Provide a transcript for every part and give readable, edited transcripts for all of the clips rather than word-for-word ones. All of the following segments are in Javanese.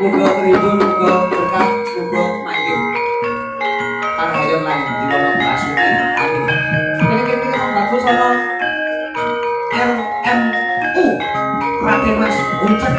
Muga tribun, muga berkah, muga manggih. Karhayon lan jiwana basuki. Amin. Kene-kene bagus ana RMU Raden Mas Buncek.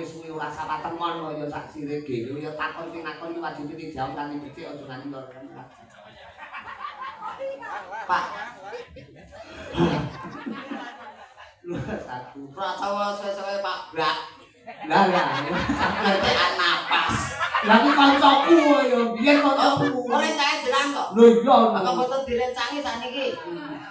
Suwi ora sapatemon kaya sak sirege ya takon sing nakon iki wajib dijawab lan dicek aja nganti lor. Pak. Satu. Prasawa sesuai Pak Brak. Lah lah. Sampeyan napas. Lah iki kancaku ya, biyen kancaku. Ora cah jenang kok. Lho iya. Kok mboten direncangi sakniki.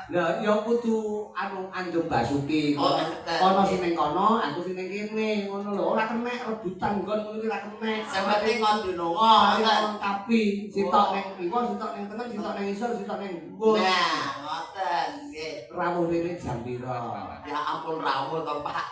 Lah ya kudu anu Anjung Basuki. Kono sing ning kono, aku sing ning kene, ngono lho. Ora kenek rebutan nggon ngono iki ora kenek. Sampeyan kon dinonga, lengkapi. Sitok ning iku, sitok ning tengah, sitok ning isor, sitok ning mbur. Nah, ngoten nggih. Rawuh rene jam pira? Ya ampun rawuh to, Pak.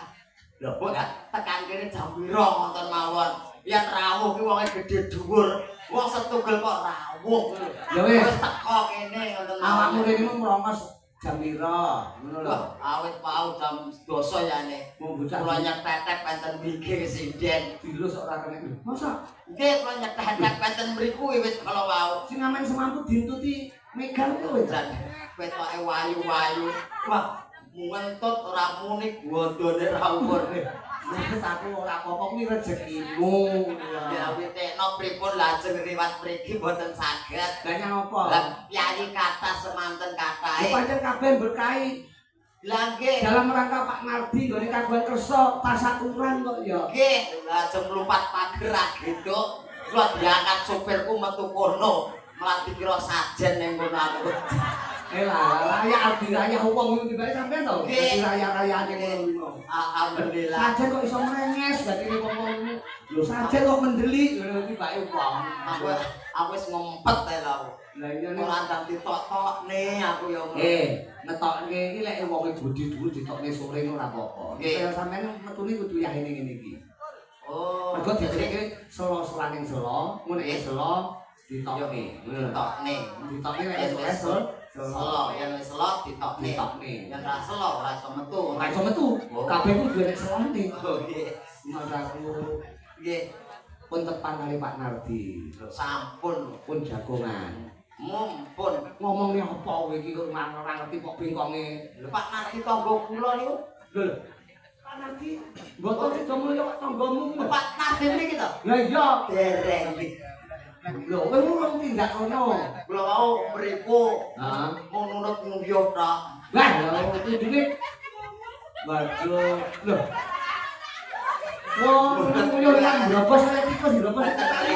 Lho kok tekan kene jam pira ngoten mawon. Yen rawuh ki wonge gedhe dhuwur. Wong setunggal kok rawuh. Ya wis teko kene ngoten mawon. Awakmu rene mung merongos jam pira ngono lho. Awit pau jam 12 ya nek. Kula nyetetek penten mriki sinden. Dilus ora kena. Masa? Nggih kula nyetetek penten mriku wis kala wau. Sing amen semampu dintuti megal kuwi jan. Wetoke wayu-wayu. Wah, ngentut ora muni gondone ra umur. Wis aku ora apa-apa kuwi rezekimu. Ya witekno pripun lajeng riwat mriki mboten saged. Lah nyapa? Lah piyayi kathah semanten kathahe. Pancen kabeh berkahi. Lah nggih. Dalam rangka Pak Nardi nggone kagungan kersa tasakuran kok ya. Nggih, lajeng mlumpat pager agedok. Kula diangkat sopirku metu kono. Malah dikira sajen ning kono aku. Raya Ardi Raya wong iki tiba sampean to. Raya-rayane ngono. Alhamdulillah. Sajen kok iso menges dadi wong-wong. Lho sajen kok mendelik ngono iki bae wong. Aku wis ngempet ae lho. Lah iya ora ndang ditok-tokne aku ya. Ngetokne iki lek wong bodhi dhuwur ditokne sore ora apa-apa. Kaya sampean metune kudu yahene ngene iki. Oh, mergo dipikir selo-selaning selo, ngono ya selo ditokne. Ditokne lek selo yen wis selo ditokne. Yen ra selo ora iso metu. Ora iso metu. Kabeh ku duwe selone. Oh nggih. Masaku nggih pun tepan kali Pak Nardi. Sampun pun jagongan. Mumpun ngomongnya apa kowe iki kok ora ngerti kok bengkonge. Lho Pak Nardi tangga kula niku. Lho Pak Nardi mboten sida mulya kok tanggamu. Pak Nardi mriki to? Lah iya dereng. Lho kowe urung tindak ngono. Kula mau mriku. Heeh. Mau nurut nguyuh tok. Lah lho kudune waduh lho. Wah, nguyuh nang brobos arek tikus brobos.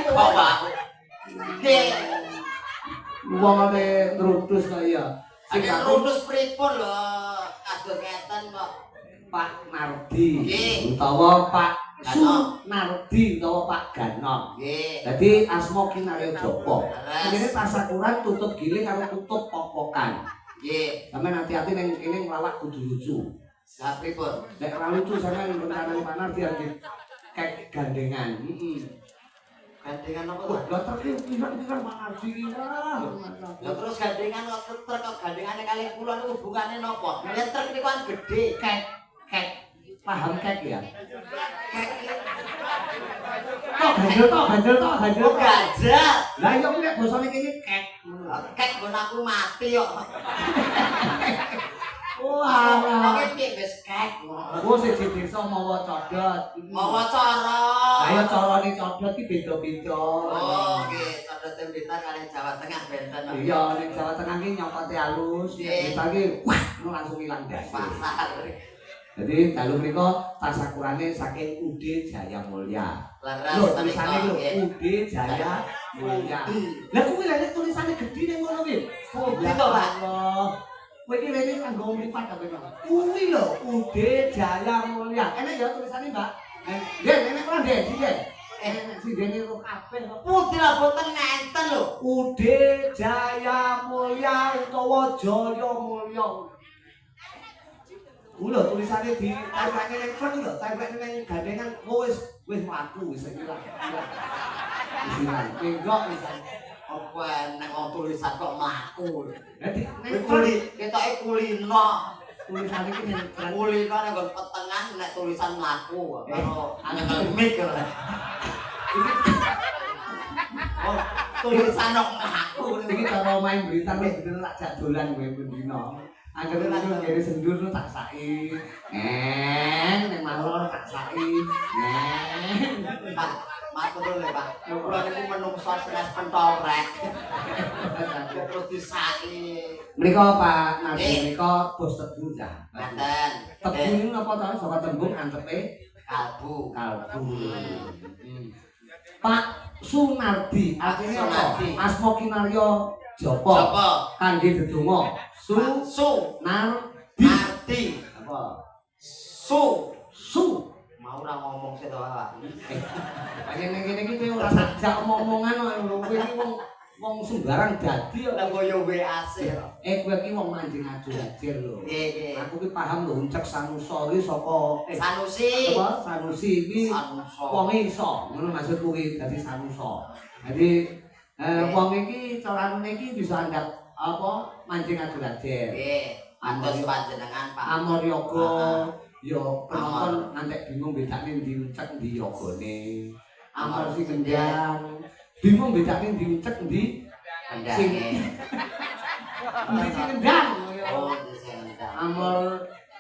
Kok Pak? Nggih. Wong ane nrutus kok iya. Sing nrutus pripun lho kados ngeten kok. Pak Nardi nggih utawa Pak Nardi utawa Pak Ganon. Nggih. Dadi asma kinarya Japa. Ini tasakuran tutup giling karo tutup pokokan. Nggih. Sampeyan hati-hati ning kene nglawak kudu lucu. Lah pripun? Nek ora lucu sampeyan rencanane Pak Nardi arep kek gandengan. Gandengan apa Wah, to? lah terus pisan Pak Nardi iki. Ya terus gandengan kok truk kok gandengane kali kula niku hubungane napa? Nek truk niku kan gedhe. Kek. Paham kek ya? Kek. Ganjel to. Gajah. Lah iya kuwi nek basane kene kek. Kek nggon aku mati kok. Wah, Oke piye wis kek. oh siji desa mawa codot. Mawa cara. Ayo carane codot iki beda-beda. Oh, nggih, codot Blitar kali Jawa Tengah benten. Iya, ning Jawa Tengah iki nyokote halus, kita iki wah, langsung ilang das. Pasar. Jadi dalu mriko tasakurane saking UD Jaya Mulya. Leres tulisane lho UD Jaya Mulya. Lah kuwi lek tulisane gedhi ning ngono kuwi. Oh, gitu, Pak. Kowe iki rene kanggo mripat ta kowe. Kuwi lho UD Jaya Mulya. Enek ya tulisane, Mbak. Nggih, enek ora Dek, nggih. Si dene kok kabeh kok. Putih lah boten ngenten lho. UD Jaya Mulya utawa Jaya Mulya. Lho tulisane di tempelke ning truk lho, tempelke ning gandengan wis mlaku wis ilang. Wis ilang. Enggak wis. Apa nek wong tulisan kok mlaku. Dadi nek Ketoke kulino. tulisane iki ning truk. Kulino nek nggon petengan nek tulisan mlaku karo ngemik. Oh, tulisan kok mlaku. Iki cara main berita wis bener tak jak dolan kowe pendino. Anggere lan ngene sendur tak saki. Ning malon tak saki. Pak, matur nuwun lho, Pak. Kula niku menungso senes pentorek. Terus disaki. Menika Pak Nardi menika bos tebu ta. Mboten. Tebu niku napa ta saka tembung antepe Kalbu. Pak Sunardi artinya apa? Asma kinarya Japa. Kangge dedonga. Nardi. Apa? Su. Mau ora ngomong sik to, Pak. Pengen ngene iki kowe ora sajak omong-omongan kok lho. Kowe iki wong sembarang dadi kok. Lah koyo WA sik. Kowe iki wong manjing ajur-ajur lho. Nggih. Aku ki paham lho Uncek Sanusa iki saka Sanusi. Apa? Sanusi iki wong iso. Ngono maksudku ki dadi Sanusa. Dadi wong iki carane iki bisa andap apa manjing ajur-ajur. Nggih. Atus panjenengan, Pak. Amoryoga yo penonton nanti bingung bedane ndi Uncek ndi yogane. Amor si kendang. Bingung bedane ndi Uncek ndi kendange. Ndi si kendang. Oh, ndi si kendang.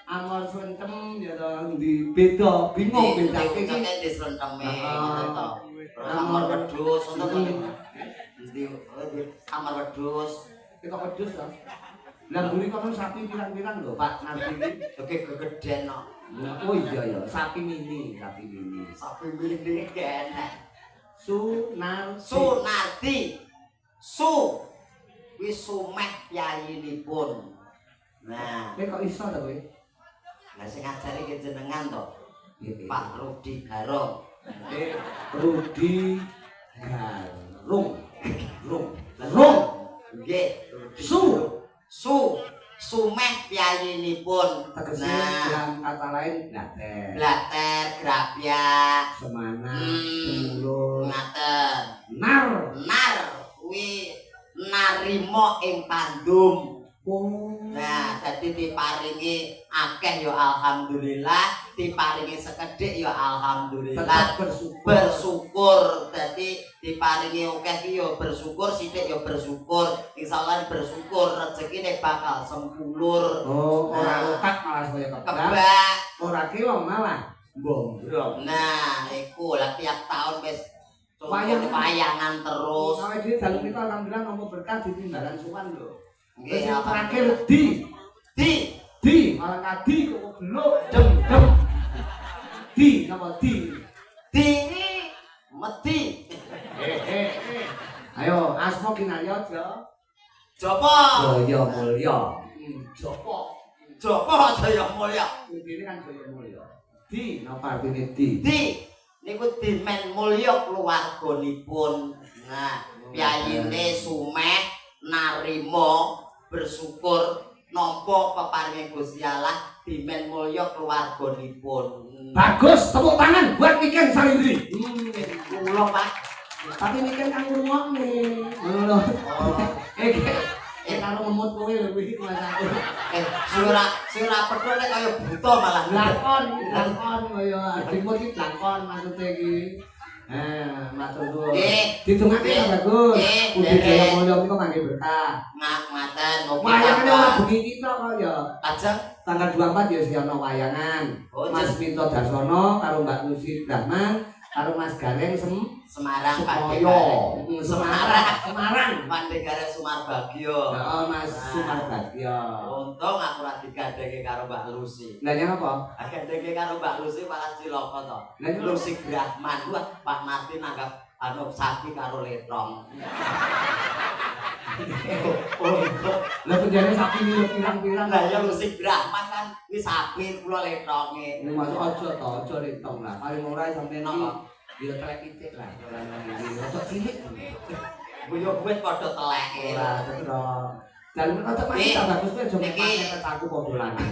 Amor sentem ya to ndi beda bingung bedane iki. Ndi senteme ngoten to. Amor wedhus ngoten to. Ndi amor wedhus. Kita wedhus to. Lah mburi kono sapi pirang-pirang lho Pak Nardi iki. Oke gegeden no. Oh iya ya, sapi mini. Sapi mini enak. Sunardi. Sunardi. Su. kuwi sumeh piyayinipun. Nah, kok iso ta kowe? Lah sing ngajari ki jenengan to. Nggih. Pak Rudi Garong. Rudi Garung. Rung. Nggih. Sumeh piyayinipun. Tegese Nah, dalam kata lain blater. blater, grapya, Semana, semulur, ngaten. nar. Kuwi narima ing pandum. Oh. Nah, dadi diparingi akeh ya alhamdulillah, diparingi sekedhik ya alhamdulillah. Bersyukur. Dadi diparingi akeh ki ya bersyukur, sithik ya bersyukur. Insyaallah bersyukur rezekine bakal sempulur. Oh, ora lokak malah saya Kebak. Ora ki wong malah bombrong. Nah, iku lah tiap tahun wis wayangan terus. Awake dhewe dalem kita alhamdulillah nampa berkah di timbalan suwan lho. Nggih, terakhir di malah kadi kok beluk dem. Di napa di? Medi. Ayo asma kinarya aja. Jopo. Jaya mulya. Jopo Jaya Mulya. Ini kan Jaya mulya. Di napa artine di? Niku dimen mulya keluarganipun. Nah, piyayine sumeh narima bersyukur nampa peparinge Gusti Allah dimen mulya keluarganipun. Bagus, tepuk tangan buat Niken Salindri. Kula Pak. Tapi Niken kan ngrungokne. Ngono. Karo ngemut kowe lho iki masaku. Sing ora perlu nek kaya buta malah. Lakon kaya dimut iki lakon maksude iki. Matur nuwun. Didongake ta bagus. Budi Jaya Mulya menika mangke berkah. Ngaten mugi Wayangane ora bengi kita kok ya. Ajeng Tanggal 24 ya siana wayangan. Mas Minto Darsono karo Mbak Lucy Brahman karo Mas Gareng Semarang Pandegare. Semarang. Pandegare Sumarbagya. Heeh Mas Sumarbagya. Untung aku ora digandhenge karo Mbak Lucy. Lah nyang apa? Gandhenge karo Mbak Lucy malah cilaka to. Lah Lucy Brahman. Wah, Pak Martin anggap sapi karo letong. Lah penjane sapi iki pirang-pirang. Lah ya Lucy Brahman kan wis sapi kula letonge. Ini masuk aja retong lah. Paling ora sampeyan iki ya telek titik lah. Rada cilik. Buyo kuwi padha teleke. Ora cetro. Dalem kok mati ta bagus kowe aja pakai aku padha lanang.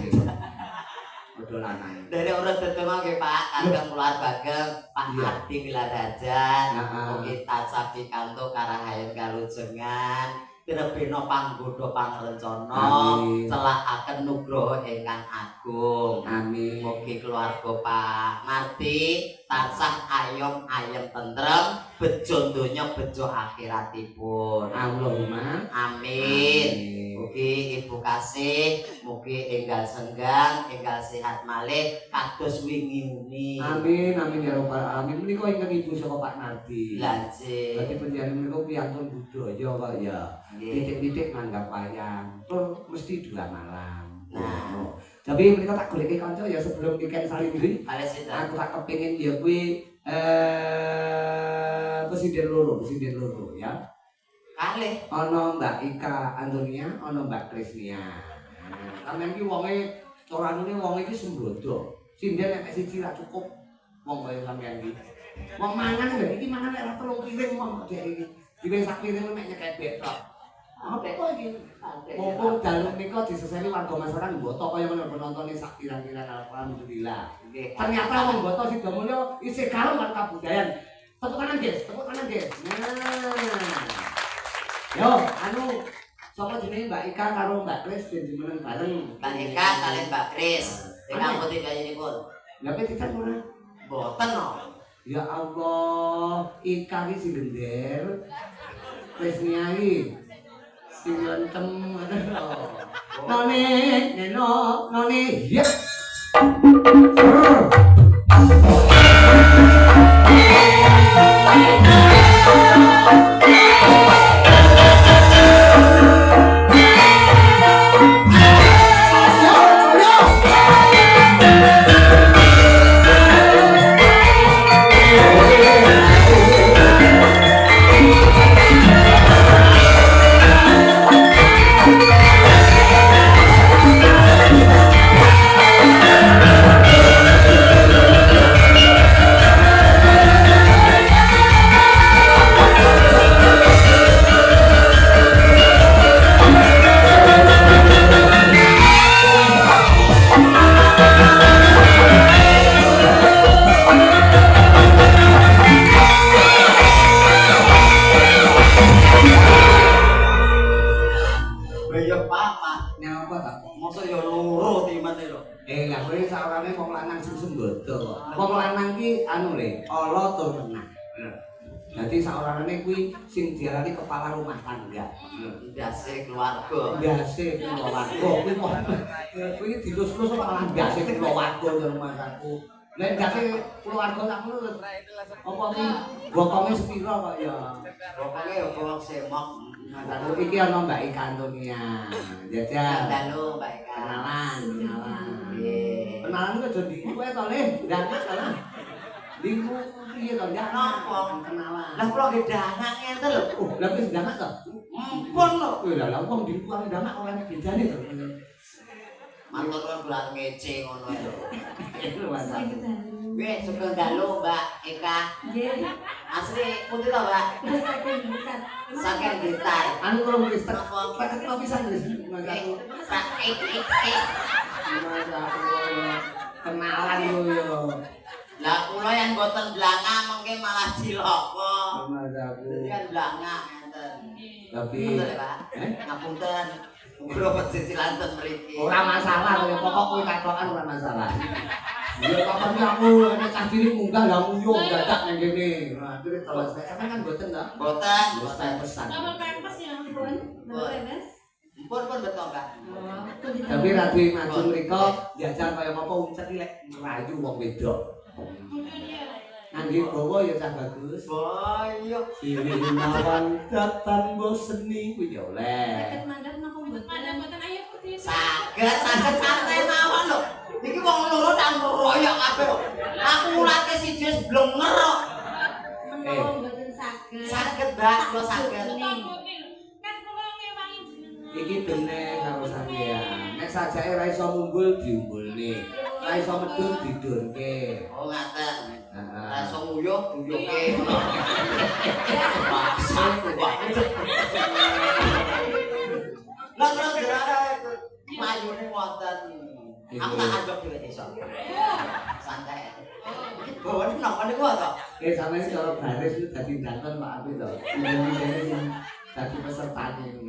Padha lanang. Dari urut tetema nggih Pak, kagem keluar bageng Pak Arti Wilarajan. Mugi tansah pikantuk karahayan kalujengan. Pirebena panggoda pangrencana, celakaken nugroho ingkang agung. Amin. Mugi keluarga Pak Marti tansah ayem tentrem, bejo donya bejo akhiratipun. Allahumma amin. Mugi Ibu kasih, mugi enggal senggang, enggal sehat malih kados wingi-wingi. Amin ya rabbal alamin. Menika ingkang Ibu saka Pak Marti. Lajeng. Dadi panjenengan menika piyantun budaya kok ya. Titik-titik nanggap wayang. Tur mesti 2 malam. Nah, tapi mereka tak goleki kanca ya sebelum Niken Salindri. Aku tak kepengin ya kuwi presiden loro ya. Kalih ana Mbak Ika Antonia, ana Mbak Krisnia. Sampeyan ki wonge coranune wong iki sembrodo. Sinden nek siji ra cukup wong kaya sampeyan iki. Wong mangan lho iki mangan nek ora 3 piring wong dek iki. Diwing sak piring mek nyekebek tok. Apa iki? Mumpung dalem nika diseseni warga masyarakat mboto kaya menonton sak pirang-pirang alhamdulillah. Ternyata wong mboto Sida Mulya isih karo lan kabudayan. Tepuk tangan, guys. Nah. Yo, sapa jenenge Mbak Ika karo Mbak Kris ben jumeneng bareng. Mbak Ika kalian Mbak Kris. Ingkang putih kayinipun. Lha petikan ora? Mboten no. Ya Allah, Ika iki sing gender. Krisnia iki sing lentem ngono. None, ya. loro tur menah. Dadi saorane kuwi sing diarani kepala rumah tangga. Biasa keluarga. Biase keluarga kuwi dilus-lus malah biase keluarga rumah aku. Nek biase keluarga tak ngono apa ki bokonge sepira kok ya. Pokoke ya wong semok. Lalu iki ana Mbak Ika Antonia. Jajal. Dalu Mbak Ika. Kenalan. Nggih. Kenalan ku aja di kowe to Le, ndak salah. Lingku piye to ndak Napa? kenalan. Lah kula nggih danak ngenten lho. Oh, lha wis ndak to? Mumpun lho. Lah wong di kuwi ndak ora bedane to. Matur nuwun bulan ngece ngono lho. Lho mantap. Wis sugeng dalu Mbak Eka. Nggih. Asli putih to, Mbak? Terus saking bukan. Saking gitar. Anu kalau wis tak pisan wis mangkaku. Kenalan lho yo. Lah kula yang boten blanga mengke malah cilaka. Mangkaku. Kan blanga ngenten. Tapi Ngapunten, Pak. Ngapunten. Kula pecicilan ten mriki. ora masalah ya pokok kowe katokan ora masalah. Ya kapan aku nek cah cilik munggah lah muyung dadak nang kene. Nah, terus terus sampean kan boten to? Boten, Wis boten. pesan. Apa pempes ya ampun? Pempes. Pun betul, Kak. Tapi radi maju mriko jajal kaya apa uncet lek merayu wong wedok. Angge bawa ya cah bagus. Boyo. Sini nawan datan boseni kuwi ya oleh. Sakit mandap napa mboten? Ayo putih. Saged santai mawon lho. Iki wong loro tak royok kabeh kok. Aku ngulake siji wis blenger kok. Menawa mboten saged. Saged, Mbak, kula saged. Iki bener karo sampean. Nek sajake ra iso mumbul diumbulne. Ra iso medhun didurke. Oh, ngaten. Heeh. Langsung nguyuh nguyuhke. Maksud banget. Lah terus gerare mayune wonten. Aku tak anggap dhewe iso. Santai. Iki bawane napa niku to? Sampeyan cara baris itu dadi danten Pak Abi to. Ini sing dadi pesertane iki.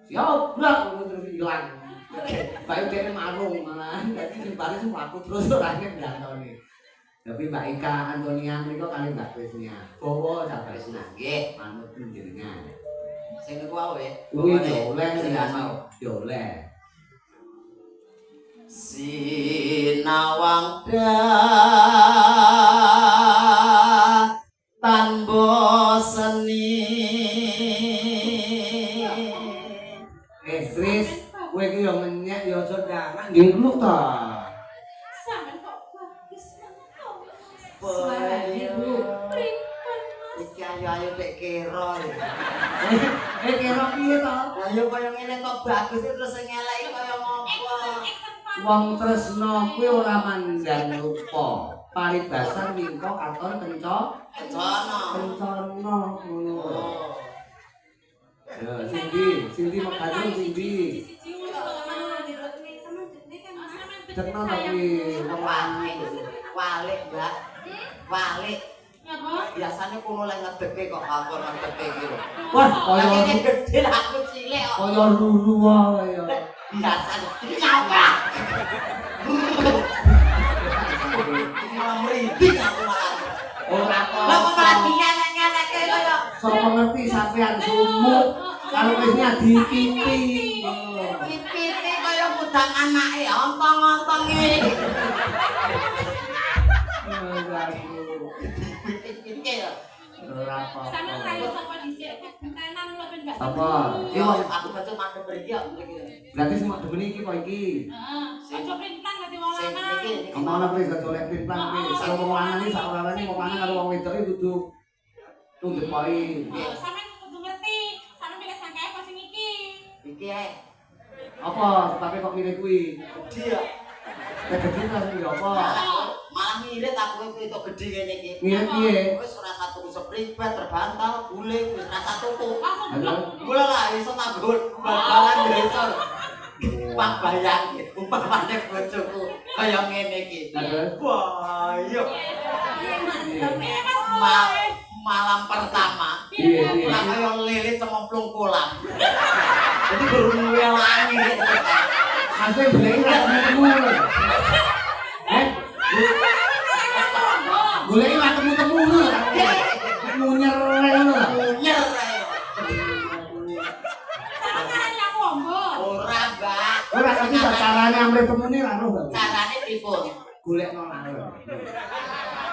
Siap, blak terus ilang. Bae dene marung malah dadi sing baris mlaku terus ora ngenteni. Tapi Mbak Ika Antonia mriko kali Mbak Krisnia. Bawa sampai Wis nggih. manut njenengan. Sing niku wae. Kuwi yo oleh sing mau. yo oleh. Sinawang datan boseni. Kris, kowe iki yo menyek yo aja ndanak nggih lu to. Sampeyan kok bagus banget. Boyo. Pripun Mas? Iki ayo tek kira. Kira piye to? Ayo kaya ngene kok bagus terus sing eleki kaya ngopo? Wong tresna kuwi ora mandang rupa. Paribasan mingko katon kenca Kencana. kencana ngono. Oh. Ya, Sindi makadung Sindi. Cekno ta kuwi wong lanang. Walik, Mbak. Walik. Ngapa? Biasane kulo lek ngedeke kok aku ngedeke iki lho. Wah, Kaya kaya ini gede lah aku cilik kok. kaya lulu wae ya. Biasane iki nyapa. Malah merinding aku malah. Ora kok. Lah kok malah dinyelek-nyeleke kaya. Sapa ngerti sampean sumuk karo wis dipipi. Pipite kaya mudang anake ontong-ontong iki. Pipite ya. Ora apa. Sampeyan rayu sapa dhisik? Tenan lho ben gak. Apa? Yo aku betul mandek mriki ya mriki. Berarti semua demen iki kok iki. Heeh. Aja printang dadi wong Sing lanang. iki Omongno wis gak oleh pimplang iki. Karo wong lanang iki sak orane wong lanang karo wong wedok iki kudu tunduk poin. Sampeyan kudu ngerti. Sampeyan pilih sangkae apa sing iki? iki ae. Apa tapi kok milih kuwi? Gede ya. Nek gede ta sing apa? Malah ngirit aku itu gede ngene iki. Ngirit piye? Wis ora satu sepribet terbantal, guling wis ora satu tuku. Langsung Halo. Gula lah iso tabur bal-balan desa. Wah bayang umpamane bojoku kaya ngene iki. Terus? Wah, iya. Sampeyan Malam pertama. Iya, iya. Lah kaya lele cemplung kolam. Jadi baru ngelangi. Asli boleh ra ketemu. Boleh ra ketemu lho. carane amrih temune ra roh. Carane pripun? Golekno lalon.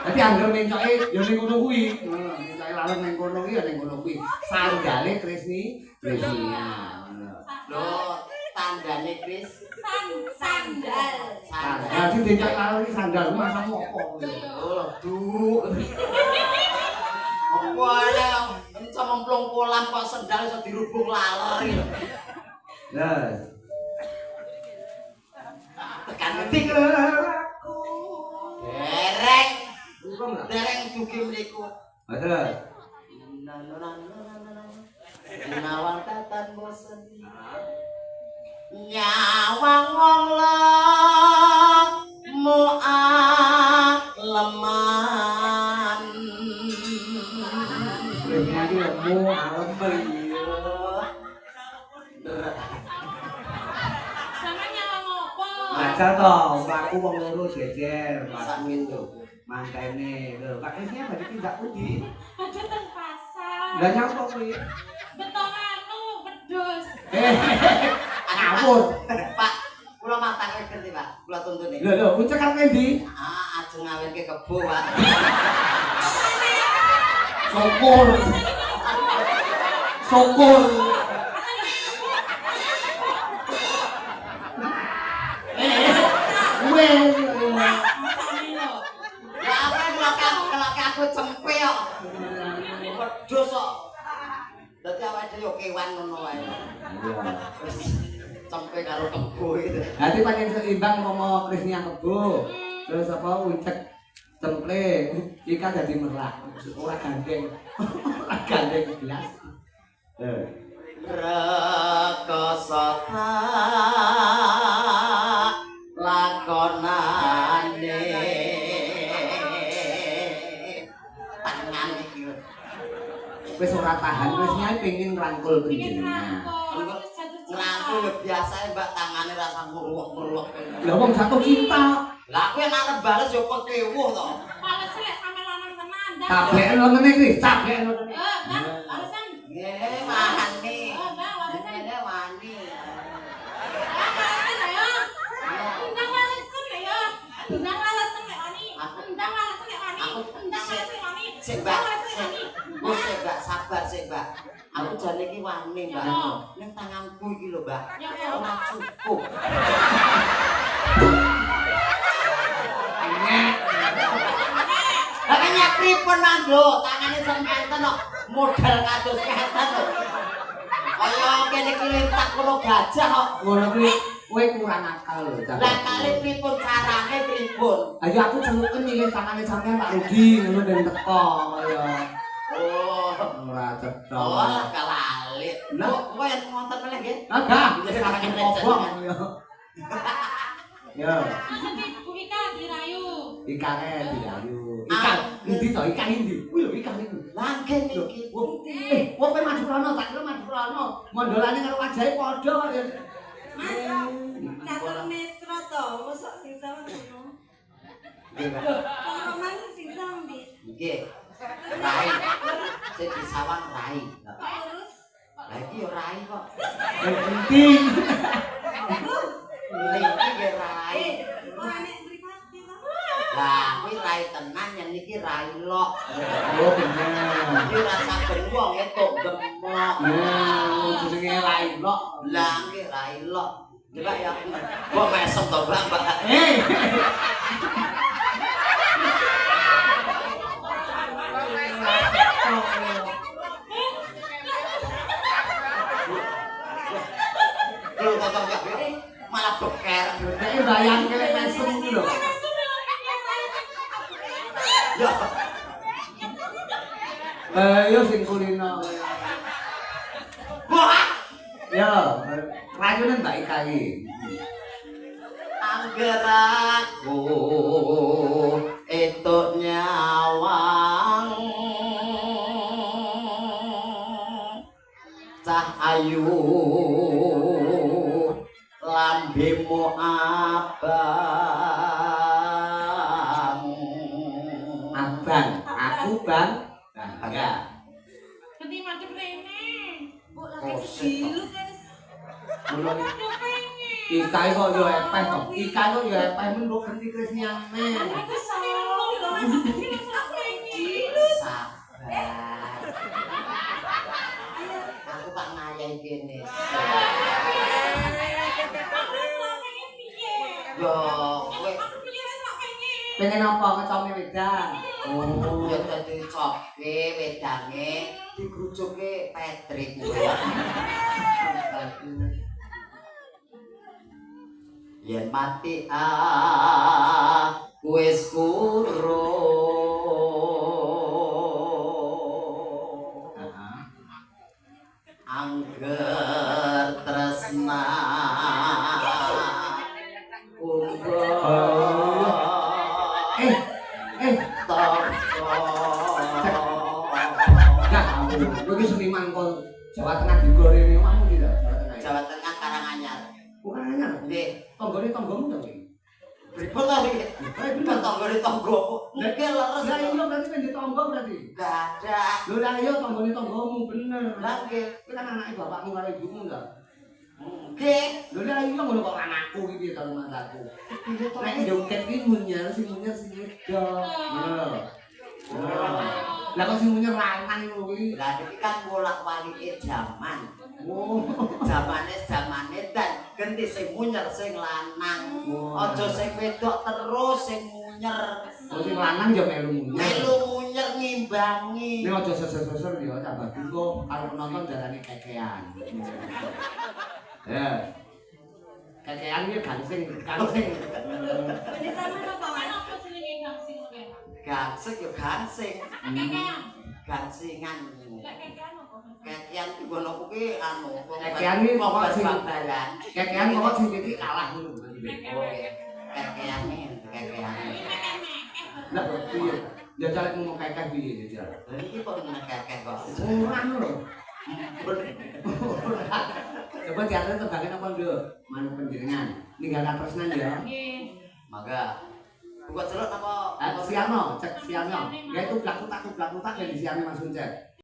Dadi anggere mencoke ya ning kono kuwi. Mencoke lalon ning kono kuwi ya ning kono kuwi. Sandale Krisni, Krisnia. Lho, tandane Kris Sandal. sandal. Nah, sing dicak lalon iki sandal masang opo? Oh, duh. Apa ae iso memplung kolam kok sendal iso dirubung laler iki. Lah, Tekan ngendi aku. Dereng. Dereng dugi mriku. betul. Nawang tatan bosen. Nyawang wong leman. Krisnia iki lemu alem Sama nyawa ngopo? Aja toh, aku wong loro jejer, Sak aku pintu. mantene. Lho, Kak Krisnia badhe tindak pundi? Ada teng pasar. Lah nyapa kuwi? Betong anu wedhus. Ngawur. Pak, kula matake ngerti, Pak. Kula tuntuni. Lho, ucek karo endi? Ajeng ngawinke kebo, Pak. Syukur. Syukur. Ya apa kelake aku cempe kok. Wedhus kok. Dadi awake dhewe yo kewan ngono wae. Cempe karo kebo itu. Dadi pancen seimbang momo Krisnia kebo. Terus apa ucek temple ikan dadi merak. Ora gandeng. Ora gandeng belas. Rekoso lakonane tangan iki Wis ora tahan Krisnia pengin rangkul Bikin panjenengan. rangkul. Terus jatuh cinta. ngrangkul ya biasa Mbak tangane rasa ngruwek-ngruwek. Lah wong jatuh cinta. Lah kuwi nek arep bales yo pekewuh to. Males lek sampe lanang tenan. Tablek ngene iki, tablek ngene. Bang, alasan. Nggih, wani. Bang, alasan. Ngene wani. Alasan ayo. Undang alasan ayo. Undang alasan lek oni. Undang alasan lek oni. Undang alasan lek oni. Sik Mbak, sik. Wis sik Mbak, sabar sik Mbak. Aku jane iki wani Mbak. Ning tanganku iki lho Mbak. Ya Ora cukup. Lah kan pripun Mandro, tangane sempeten kok modal kados keten lho. Kaya kene iki lintak karo gajah kok. Ngono kuwi kowe kurang akal lho. Lah kali pripun carane pripun? Ayo aku celuken milih tangane sampean tak rugi ngono ben teko kaya Oh, ora cetha. oh kalali. Nah. Kok kowe wonten meneh nggih? Agak, tangane kobong ya. Ya, Nanti Bu Ika dirayu. ikane dirayu. Ikan endi to? Ikan endi? Kuwi lho ikan iku. Langgen iki. Wong kowe maju rono, tak kira maju rono. Mondolane karo wajahe padha kok ya. Mas, catur netra to, mosok sing sama ngono. Nggih, Mbak. Wong roman sing sama ndi? Nggih. Rai. Sing disawang rai. Terus Lah iki yo rai kok. Yang penting. Niki nggih rai. ora nek mripate to. Lah kuwi rai tenan yang niki rai lok. Oh bener. Iki rasa ben wong etuk gemok. Nah, jenenge rai lok. Lah nggih rai lok. Coba ya. Kok mesem to, Mbak? Lho kok malah beker. Nek bayang kene mesem iki lho. Ya. Yo sing kulino. Wah, Yo, rayune Mbak Ika iki. angger aku etuk nyawang cah ayu lambemu abang Abang, aku Bang. Nah, enggak. Nanti madep rene. Bu lagi segilu guys. Mulai Madep rene. Ikai kok yo epeh kok. Ikai kok yo epeh menduk genti krisnyane. Aku salah. Aku ini. Sabar. Aku tak ngayahi kene. Yo, kowe Pengen apa kecome wedang? oh ya dadi coke wedange digrujuke Patrick kowe. Yen mati wis kurung angger tresna Kowe ki seniman kon Jawa Tengah digorene omahmu ki ta? Jawa Tengah Karanganyar. Bukan anyar. Nggih, Tanggane tanggamu ta kowe? pripun to iki? Pripun tanggane tanggoku? Nggih leres. Lah iya berarti kan ditangga berarti. Dadah. Lho lah iya tanggane tanggamu bener. Lah nggih. Kowe kan anake bapakmu karo ibumu ta? Nggih. Lho lah iya ngono kok anakku iki piye karo mataku. Nek njoket ki munyer sing wedok. Ngono. Lah kok sing munyer lanang ngono kuwi. Lah iki kan bolak-balike jaman. Oh, Zamane dan ganti sing munyer sing lanang. Aja sing wedok terus sing munyer. oh sing lanang ya melu munyer. Melu munyer ngimbangi. Nek aja seser-seser ya tak bagi kok karo penonton darane kekean. Ya. Kekean iki gangsing. Ini sama apa mas? Apa jenenge gangsing kowe? Gangsing yo gangsing. Kekean. Gangsingan. Lek kekean apa? Kekian ngono kuwi anu Kekean iki pokok sing bal-balan. kekean kok sing titik kalah ngono. Oh iya. Kekian kekian. Lah kok piye? Jajal ngomong kekeh piye jajal? Lha iki kok kekek kok. Ora lho. Coba diatur tebakan apa nduk? Manu panjenengan. Ninggal tresnan ya. Nggih. Mangga. Buka celuk apa? Siano, cek Siano. Ya itu blak tutak yang di Siano Mas Uncet.